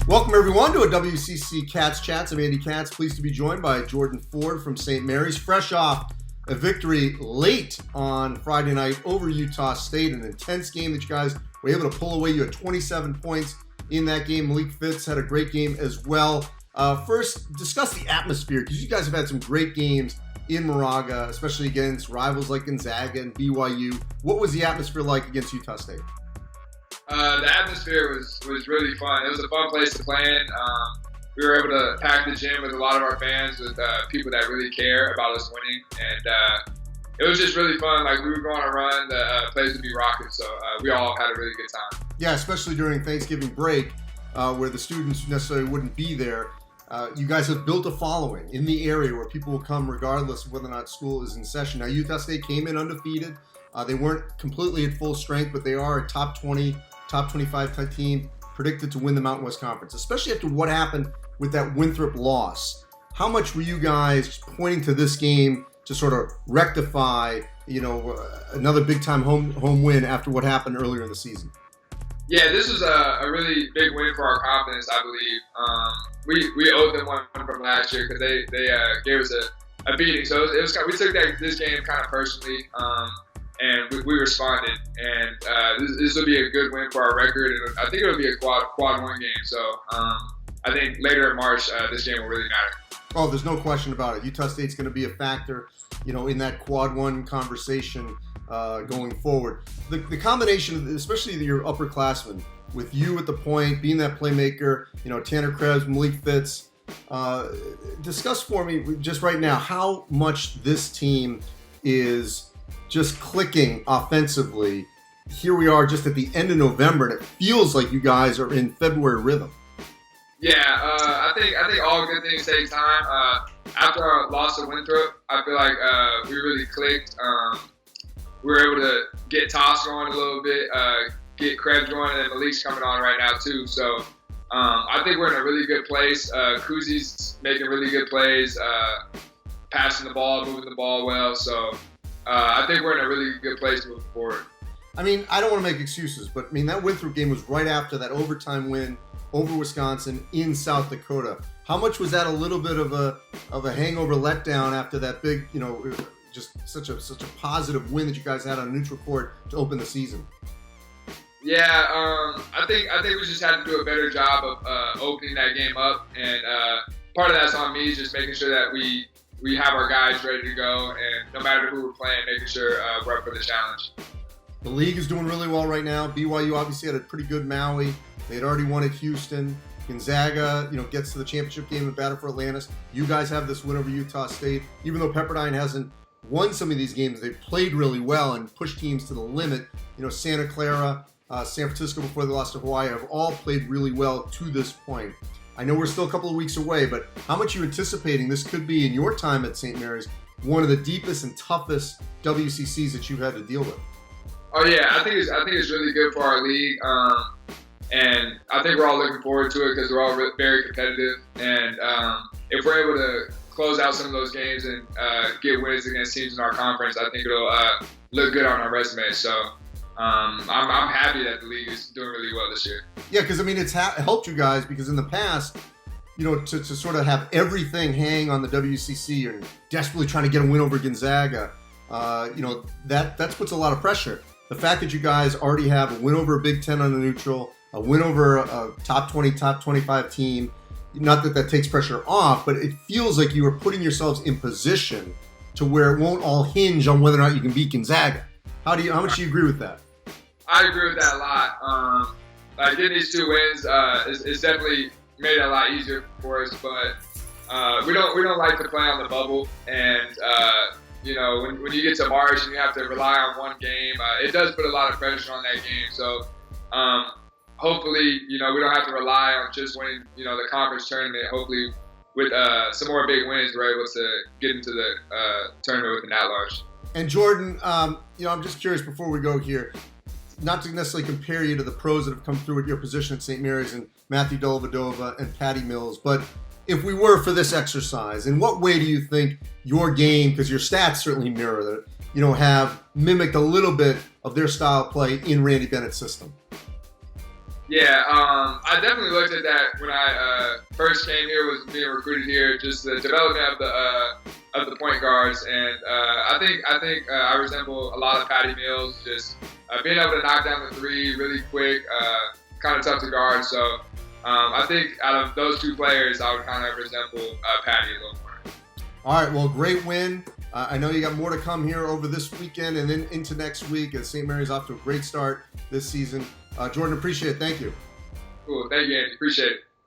Welcome, everyone, to a WCC Katz Chats. I'm Andy Katz, pleased to be joined by Jordan Ford from St. Mary's, fresh off a victory late on Friday night over Utah State, an intense game that you guys were able to pull away. You had 27 points in that game. Malik Fitz had a great game as well. First, discuss the atmosphere, because you guys have had some great games in Moraga, especially against rivals like Gonzaga and BYU. What was the atmosphere like against Utah State? The atmosphere was really fun. It was a fun place to play in. We were able to pack the gym with a lot of our fans, with people that really care about us winning, and it was just really fun. Like, we were going on a run, the place would be rocking, so we all had a really good time. Yeah, especially during Thanksgiving break, where the students necessarily wouldn't be there. You guys have built a following in the area where people will come regardless of whether or not school is in session. Now, Utah State came in undefeated. They weren't completely at full strength, but they are a top 20, top 25 type team, predicted to win the Mountain West Conference, especially after what happened with that Winthrop loss. How much were you guys pointing to this game to sort of rectify, another big-time home win after what happened earlier in the season? Yeah, this was a really big win for our confidence, I believe. We owed them one from last year because they gave us a beating. So it was we took this game kind of personally, and we responded. And this will be a good win for our record, and I think it'll be a quad one game. So I think later in March, this game will really matter. Oh, there's no question about it. Utah State's going to be a factor, in that quad one conversation going forward. The combination, especially your upperclassmen, with you at the point, being that playmaker, Tanner Krebs, Malik Fitz, discuss for me just right now how much this team is just clicking offensively. Here we are just at the end of November, and it feels like you guys are in February rhythm. Yeah, I think all good things take time. After our loss to Winthrop, I feel like we really clicked. We were able to get Toss going a little bit, get Krebs going, and then Malik's coming on right now too. So I think we're in a really good place. Kuzi's making really good plays, passing the ball, moving the ball well. So I think we're in a really good place moving forward. I mean, I don't want to make excuses, but that Winthrop game was right after that overtime win over Wisconsin in South Dakota. How much was that a little bit of a hangover letdown after that big, just such a positive win that you guys had on a neutral court to open the season? Yeah, I think we just had to do a better job of opening that game up, and part of that's on me, just making sure that we have our guys ready to go, and no matter who we're playing, making sure we're up for the challenge. The league is doing really well right now. BYU obviously had a pretty good Maui. They had already won at Houston. Gonzaga, gets to the championship game at Battle for Atlantis. You guys have this win over Utah State. Even though Pepperdine hasn't won some of these games, they've played really well and pushed teams to the limit. Santa Clara, San Francisco before they lost to Hawaii have all played really well to this point. I know we're still a couple of weeks away, but how much are you anticipating this could be in your time at St. Mary's, one of the deepest and toughest WCCs that you've had to deal with? Oh yeah, I think it's really good for our league, and I think we're all looking forward to it because we're all very competitive. And if we're able to close out some of those games and get wins against teams in our conference, I think it'll look good on our resume. So I'm happy that the league is doing really well this year. Yeah, because it's helped you guys, because in the past, to sort of have everything hang on the WCC and desperately trying to get a win over Gonzaga, that puts a lot of pressure. The fact that you guys already have a win over a Big Ten on a neutral, a win over a top 20, top 25 team, not that takes pressure off, but it feels like you are putting yourselves in position to where it won't all hinge on whether or not you can beat Gonzaga. How much do you agree with that? I agree with that a lot. Getting these two wins is definitely made it a lot easier for us, but we don't like to play on the bubble, and when you get to March and you have to rely on one game, it does put a lot of pressure on that game. So hopefully, we don't have to rely on just winning, the conference tournament. Hopefully, with some more big wins, we're able to get into the tournament with an at-large. And Jordan, I'm just curious before we go here, not to necessarily compare you to the pros that have come through at your position at St. Mary's and Matthew Dellavedova and Patty Mills, but if we were for this exercise, in what way do you think your game, because your stats certainly mirror it, have mimicked a little bit of their style of play in Randy Bennett's system? Yeah, I definitely looked at that when I first came here, was being recruited here. Just the development of the point guards, and I think I resemble a lot of Patty Mills. Just being able to knock down the three really quick, kind of tough to guard. So I think out of those two players, I would kind of resemble Patty a little more. All right, well, great win. I know you got more to come here over this weekend and then into next week as St. Mary's off to a great start this season. Jordan, appreciate it. Thank you. Cool. Thank you, Andy. Appreciate it.